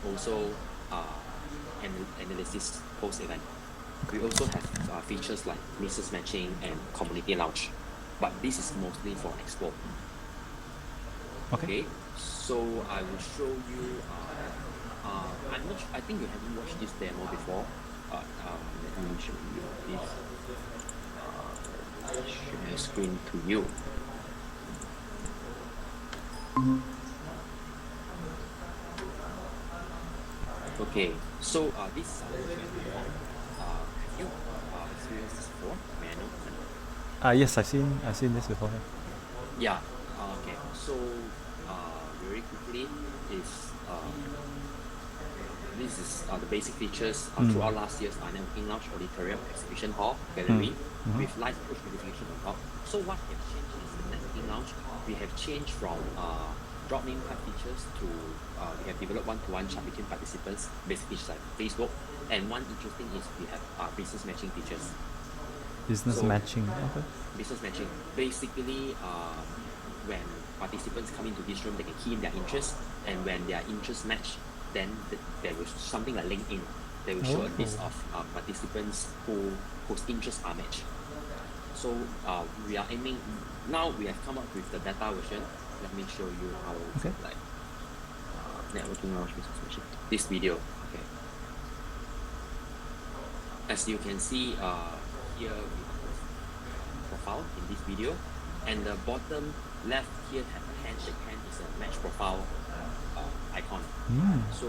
also analysis post-event. We also have features like misses matching and community lounge, but this is mostly for Expo. Okay. So I will show you. I'm not. I think you haven't watched this demo before. Let me show you this. Share screen to you. Okay, so this is our virtual demo. Have you experienced this before? May I know? Yes, I've seen this before. Yeah. Okay. So very quickly is this is the basic features throughout last year's networking lounge, auditorium, exhibition hall, gallery, with live push notification on top. So what we have changed is the networking lounge. We have changed from drop name card features to we have developed one-to-one chat between participants, basic features like Facebook. And one interesting is we have business matching features. Business matching. Okay. Business matching. Basically, when participants come into this room, they can key in their interest, and when their interests match, then there was something like LinkedIn. They will show a list of participants whose interests are matched. So we are aiming. Now we have come up with the data version. Let me show you how it's like networking launch business matching. This video. Okay. As you can see, here we have a profile in this video, and the bottom left here have a handshake hand is a match profile icon. So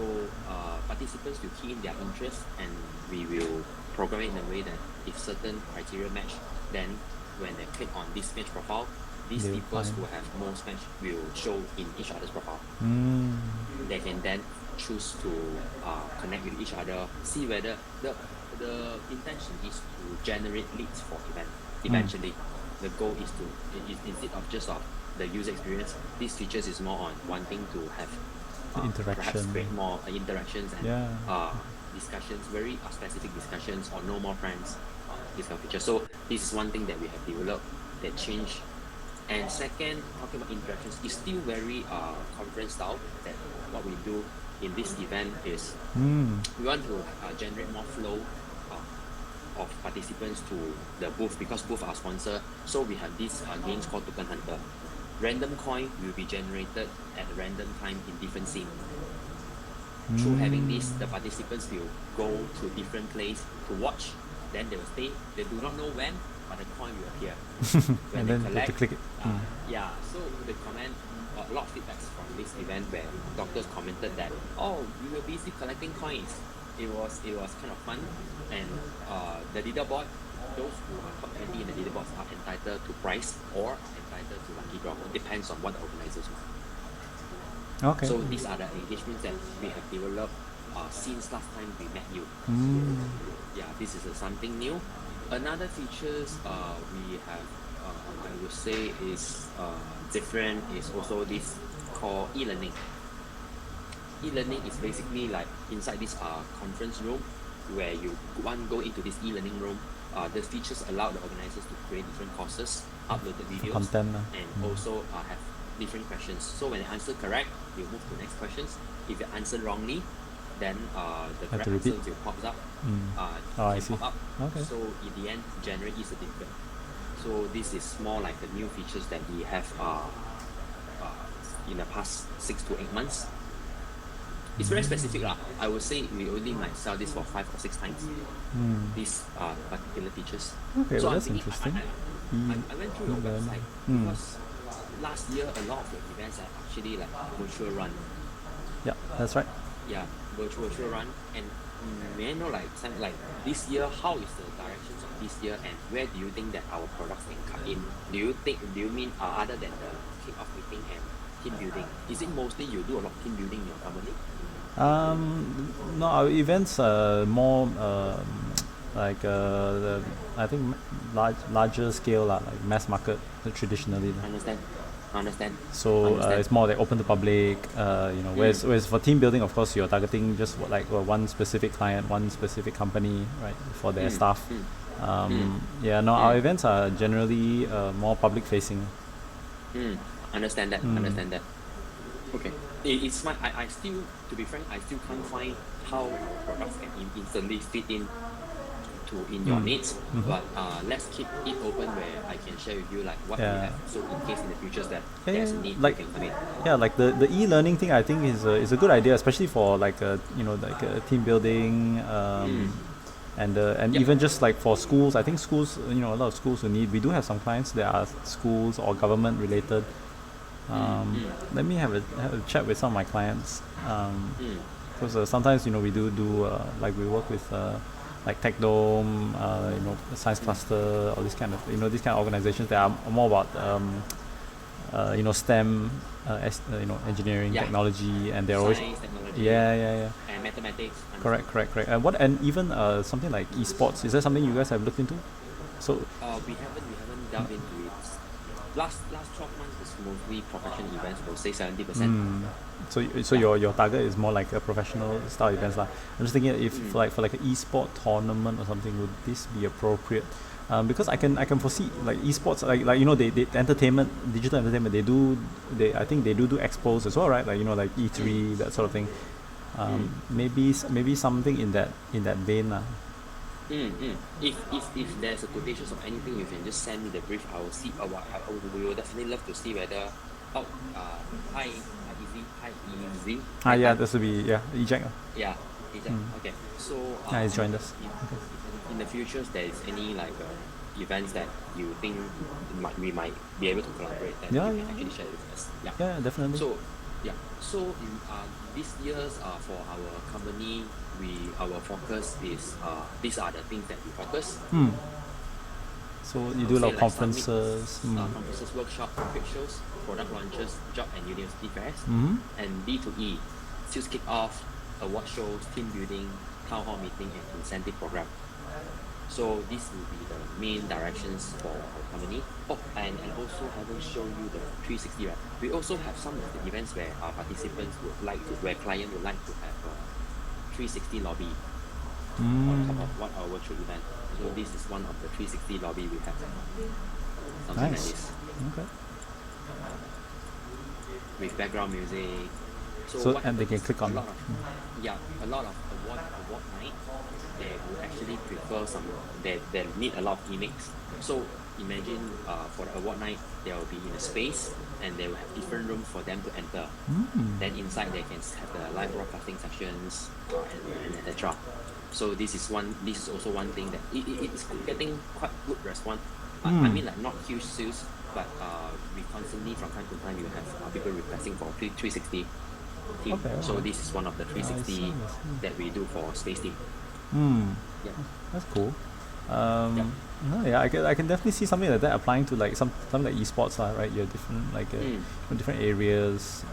participants will key in their interest, and we will program it in a way that if certain criteria match, then when they click on this match profile, these people who have most match will show in each other's profile. They can then choose to connect with each other, see whether the intention is to generate leads for event. Eventually, the goal is to instead of just the user experience, these features is more on wanting to have perhaps create more interactions and discussions, very specific discussions, or know more friends. This kind of feature. So this is one thing that we have developed that changed. And second, talking about interactions, is still very conference style. That what we do in this event is we want to generate more flow of participants to the booth, because booth are sponsor. So we have these games called Token Hunter. Random coin will be generated at a random time in different scene. Through having this, the participants will go to different place to watch. Then they will stay. They do not know when, but the coin will appear. When and they then collect, to click it. Yeah, so the comment, a lot of feedbacks from this event where doctors commented that, oh, we were busy collecting coins. It was kind of fun, and the leaderboard, those who are top 20 in the leaderboards are entitled to prize or entitled to lucky draw. It depends on what the organizers want. Okay. So these are the engagements that we have developed since last time we met you. Yeah, this is something new. Another features we have, I would say, is different is also this called e-learning. E-learning is basically like inside this conference room where you go into this e-learning room. The features allow the organizers to create different courses, upload the videos, content, and also have different questions. So when you answer correct, you move to the next questions. If you answer wrongly, then the correct answer will pop up. I see. Pop up. Okay. So in the end, generate is a different. So this is more like the new features that we have in the past 6 to 8 months. It's very specific lah. I would say we only might sell this for 5 or 6 times. These particular features. Okay, so well, that's interesting. I went through your website because last year a lot of your events are actually like virtual run. Yeah, that's right. Yeah, virtual run. And may I know like this year, how is the directions of this year, and where do you think that our products can come in? Do you mean other than the kick-off meeting and team building, is it mostly you do a lot of team building in your company? No, our events are more like I think larger scale, like mass market traditionally. Understand. So it's more like open to public, whereas for team building, of course, you're targeting just one specific client, one specific company, right, for their staff. Our events are generally more public facing. Understand that. Okay. it's fine. I still, to be frank, I still can't find how our products can instantly fit in your needs. But let's keep it open where I can share with you like what we Yeah. have. So in case in the future that Yeah, there's yeah, a need, you like can come in. like the e-learning thing I think is a good idea, especially for like like team building, and Yep. even just like for schools. I think schools, a lot of schools will need. We do have some clients that are schools or government related. Let me have a chat with some of my clients, Mm, because sometimes we do like we work with like Tech Dome, Science mm, Cluster, all these kind of these kind of organizations that are more about STEM, engineering, yeah. technology, and they're always Science, technology, yeah. and mathematics. Understand. Correct. And even something like esports. Is that something you guys have looked into? So, We haven't delved into it. Last 12 months is mostly professional events. I would say 70%. so Yeah. your target is more like a professional style events lah. I'm just thinking if Mm, for like an esport tournament or something, would this be appropriate? Because I can foresee like esports, like they entertainment, digital entertainment, they I think they do expos as well, right? Like like mm, E3, that sort of thing. mm. Maybe something in that vein lah. If there's a quotations of anything, you can just send me the brief. I will see. We will definitely love to see whether. Oh, hi easy. Ah, Hi yeah, hi. this will be, yeah, eject. Yeah, is that okay? So Yeah, he's joined us. if in the futures there is any like events that you think we might be able to collaborate, then Yeah, you yeah, can actually share it with us. Yeah. yeah, definitely. So yeah. So in this year's for our company, our focus is these are the things that we focus. So you I do would a lot say of like conferences. conferences, workshop, trade shows, product launches, job and university fairs, Mm-hmm. and B2E, sales kick-off, award shows, team building, town hall meeting, and incentive program. So this will be the main directions for our company. Oh, and also haven't shown you the 360, right? We also have some of the events where our participants where client would like to have a 360 lobby on top of what our virtual event. So this is one of the 360 lobby we have. Something like Nice. this Okay. with background music. So So what and they happens can is click on. a lot of award night. They will actually prefer they need a lot of gimmicks. So imagine for the award night they will be in a space and they will have different rooms for them to enter. Then inside they can have the live broadcasting sessions and etc. So this is also one thing that it's getting quite good response. I mean like not huge sales, but we constantly from time to time you have people requesting for 360 team. Okay. So this is one of the I see. 360 that we do for space team. Yeah. That's cool. Yeah. No, yeah, I can definitely see something like that applying to like something like esports lah, right? You're different like Mm, different areas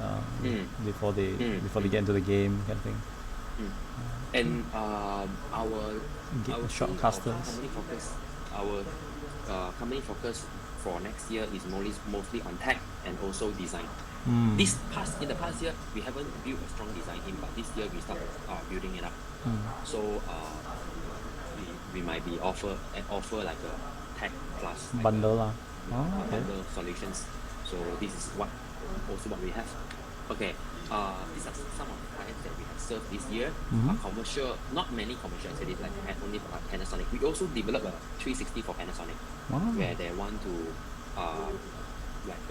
mm, before they mm, before they mm, get into the game kind of thing. mm. And I would say Shortcasters. our company focus for next year is mostly on tech and also design. In the past year we haven't built a strong design team, but this year we start building it up. So we might be offer like a tech plus like Bundle lah. a Okay. bundle solutions. So this is what we have. Okay. These are some of the clients that we have served this year. Commercial, not many commercial actually, like only for Panasonic. We also developed a 360 for Panasonic, where they want to like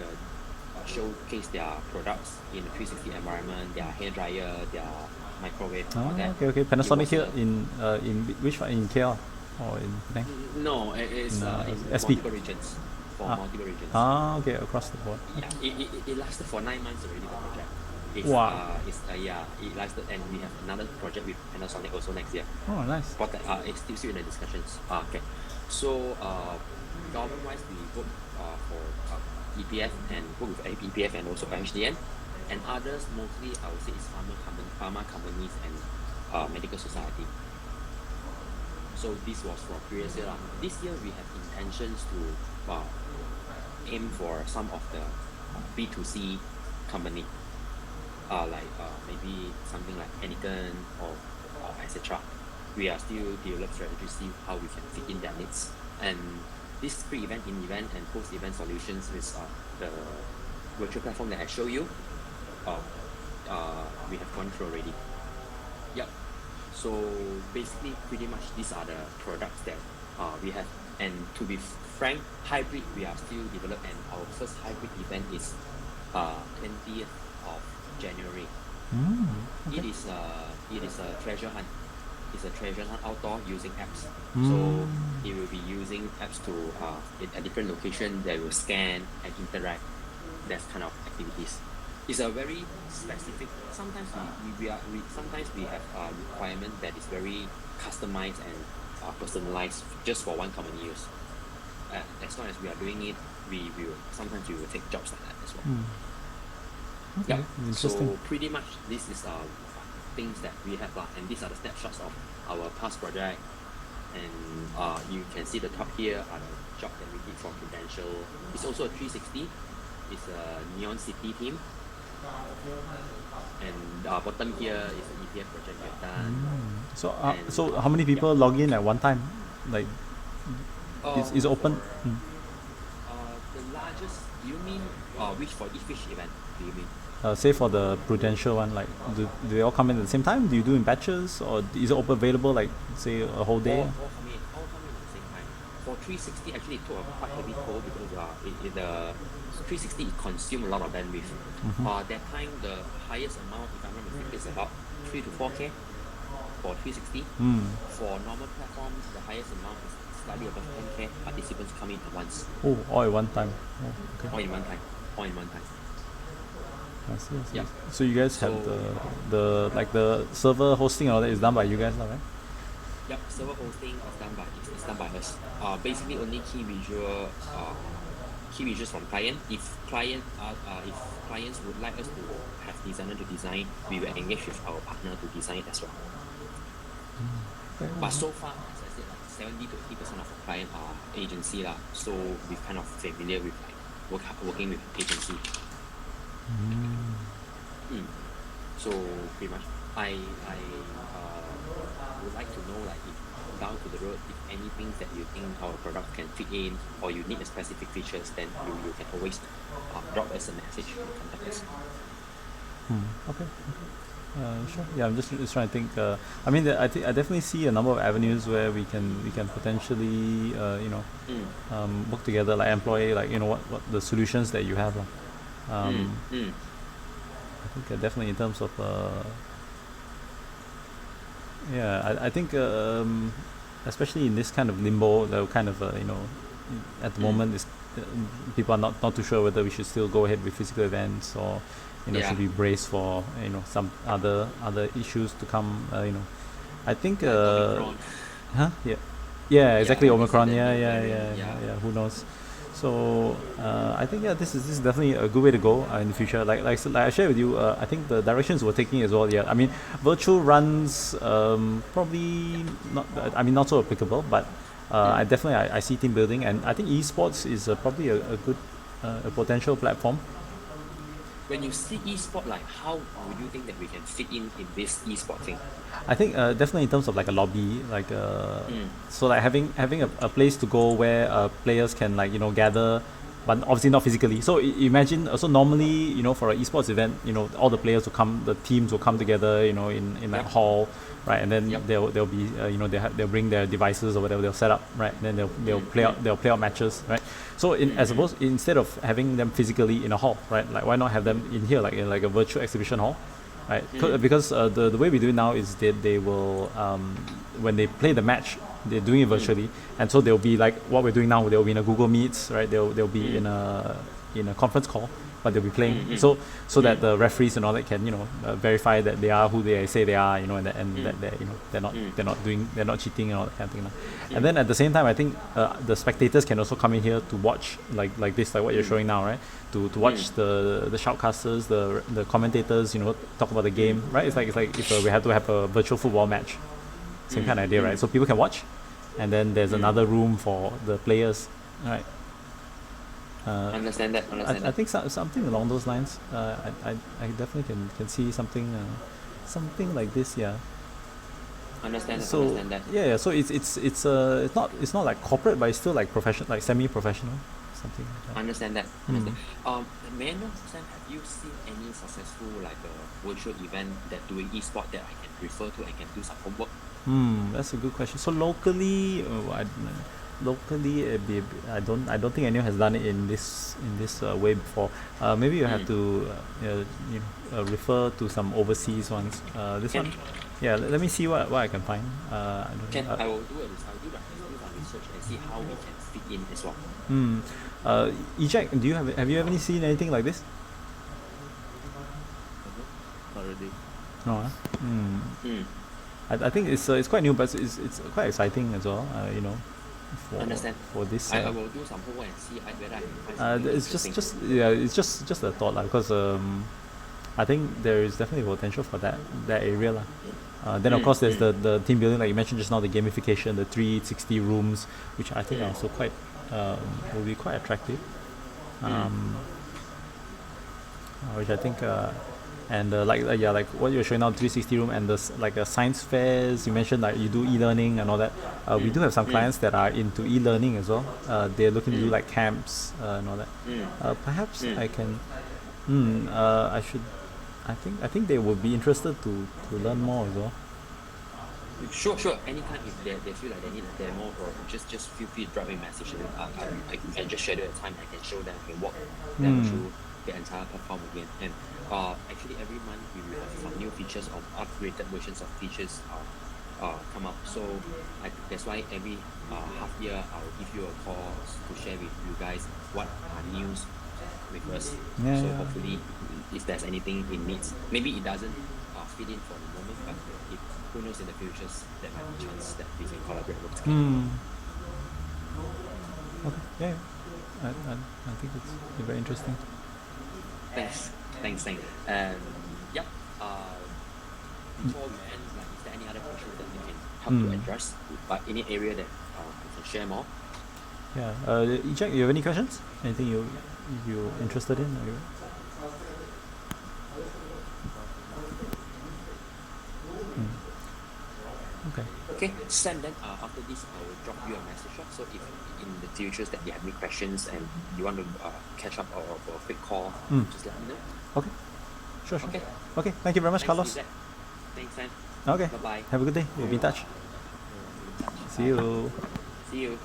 showcase their products in a 360 environment, their hair dryer, their microwave, all that. Okay. It Panasonic was here in which one, in KL or in Penang? no, it's No, in SP. multiple regions. For multiple regions. Okay, across the board. Yeah, it lasted for 9 months already, the project. Wow. It lasted, and we have another project with Panasonic also next year. Oh, nice. But it's still in the discussions. Okay. So government-wise, we work for EPF and work with EPF and also HDN, and others mostly I would say is pharma companies and medical society. So this was for previous year. This year we have intentions to aim for some of the B2C company, like maybe something like Heineken or etc. We are still develop strategies, see how we can fit in their needs. And this pre-event, in-event, and post-event solutions is the virtual platform that I show you. we have gone through already. Yep. So basically, pretty much these are the products that we have. And to be frank, hybrid we are still developing, and our first hybrid event is 20th of January. Okay. It is a treasure hunt. It's a treasure hunt outdoor using apps. So it will be using apps to at different locations that will scan and interact. That kind of activities. It's a very specific. Sometimes sometimes we have a requirement that is very customized and personalized just for one company use. As long as we are doing it, we will sometimes we will take jobs like that as well. Okay. Yep. Interesting. So pretty much this is things that we have, and these are the snapshots of our past project. And you can see the top here are the job that we did for Prudential. It's also a 360. It's a Neon City theme. And bottom here is the ETF project we have done. So how many people log in at one time? Like, is it open? The largest, do you mean which event do you mean? Say for the Prudential one, like do they all come in at the same time? Do you do in batches, or is it open available like say a whole day? All come in at the same time. For 360, actually it took a quite heavy toll because the 360 it consumed a lot of bandwidth. That time the highest amount, if I remember correctly, is about 3 to 4K for 360. For normal platforms, the highest amount is slightly above 10K participants come in at once. Oh, all at one time. Oh, okay. All in one time. I see. Yep. So you guys have the server hosting and all that is done by you guys now, right? Yep, server hosting is done by us. Basically only key visuals from client. If clients would like us to have designer to design, we will engage with our partner to design it as well. But so far, as I said, like 70 to 80% of our client are agency lah. So we're kind of familiar with working with agency. So pretty much, I would like to know, like, if down to the road, if anything that you think our product can fit in, or you need a specific features, then you can always drop us a message and contact us. Okay. Sure. Yeah, I'm just trying to think. I mean, I definitely see a number of avenues where we can potentially work together, like employ, like what the solutions that you have. I think definitely in terms of I think especially in this kind of limbo, the kind of at the moment is people are not too sure whether we should still go ahead with physical events, or should we brace for some other issues to come. I think exactly, Omicron. Who knows. So I think this is definitely a good way to go in the future. Like I shared with you, I think the directions we're taking as well. Yeah, I mean, virtual runs probably not so applicable, but I definitely see team building, and I think esports is probably a good a potential platform. When you see esport, like how would you think that we can fit in this esport thing? I think definitely in terms of like a lobby, like so like having a place to go where players can gather, but obviously not physically. So imagine, so normally for an esports event, all the players will come, the teams will come together, in that hall, right? And then they'll be they'll bring their devices or whatever, they'll set up, right? And then they'll play out matches, right? So as opposed, instead of having them physically in a hall, right? Like why not have them in here, like in like a virtual exhibition hall, right? Because the way we do it now is that they will when they play the match, they're doing it virtually, and so they'll be like what we're doing now. They'll be in a Google Meets, right? They'll be in a conference call, but they'll be playing so that the referees and all that can verify that they are who they say they are, and that they're not cheating and all that kind of thing. And then at the same time, I think the spectators can also come in here to watch like this, like what you're showing now, right? To watch the shoutcasters, the commentators, talk about the game, right? It's like if we had to have a virtual football match, same kind of idea, right? So people can watch, and then there's another room for the players, right? Understand that. I think something along those lines. I definitely can see something like this. Yeah. Understand that. Yeah. So it's not like corporate, but it's still like professional, like semi-professional. So something like that. Understand that. Understand. May I know, Sam, have you seen any successful like virtual event that doing e-sport that I can refer to and can do some homework? That's a good question. So locally, I don't think anyone has done it in this way before. Maybe you have to refer to some overseas ones. This Can. one, yeah. Let me see what I can find. I don't Can know. I will do some research and see how we can fit in as well. Eject, have you ever seen anything like this? Not really. No. I think it's quite new, but it's quite exciting as well. Understand. For this. I will do some homework and see whether I can find something It's interesting. it's just a thought, because I think there is definitely potential for that area, lah. Then of course there's the team building, like you mentioned just now, the gamification, the 360 rooms, which I think are also quite will be quite attractive. Which I think and like what you're showing now, 360 room, and this like science fairs you mentioned, like you do e-learning and all that. We do have some clients that are into e-learning as well. They're looking to do like camps and all that. Perhaps I can I should I think they would be interested to learn more as well. Sure. Anytime if they feel like they need a demo, or just feel free to drop me a message, and I can just schedule a time. I can show them, I can walk them through the entire platform again. And actually every month we will have some new features or upgraded versions of features come up. So that's why every half year I'll give you a call to share with you guys what are news with us. Yeah, So yeah. hopefully, if there's anything it needs, maybe it doesn't fit in for the moment, but if, who knows, in the future there might be a chance that we can collaborate work together. Okay. Yeah. I think it's very interesting. Thanks. And yeah. Before we end, like, is there any other questions that we can help to address? But any area that we can share more? Yeah. Eject, you have any questions? Anything you're interested in? Okay, Sam, then after this I will drop you a message. So if in the future that you have any questions and you want to catch up or a quick call, just let me know. Okay. Sure. Okay. Okay. Thank you very much, Thanks, Carlos. Isaac. Thanks, Sam. Okay. Bye-bye. Have a good day. We'll be in touch. See you. See you.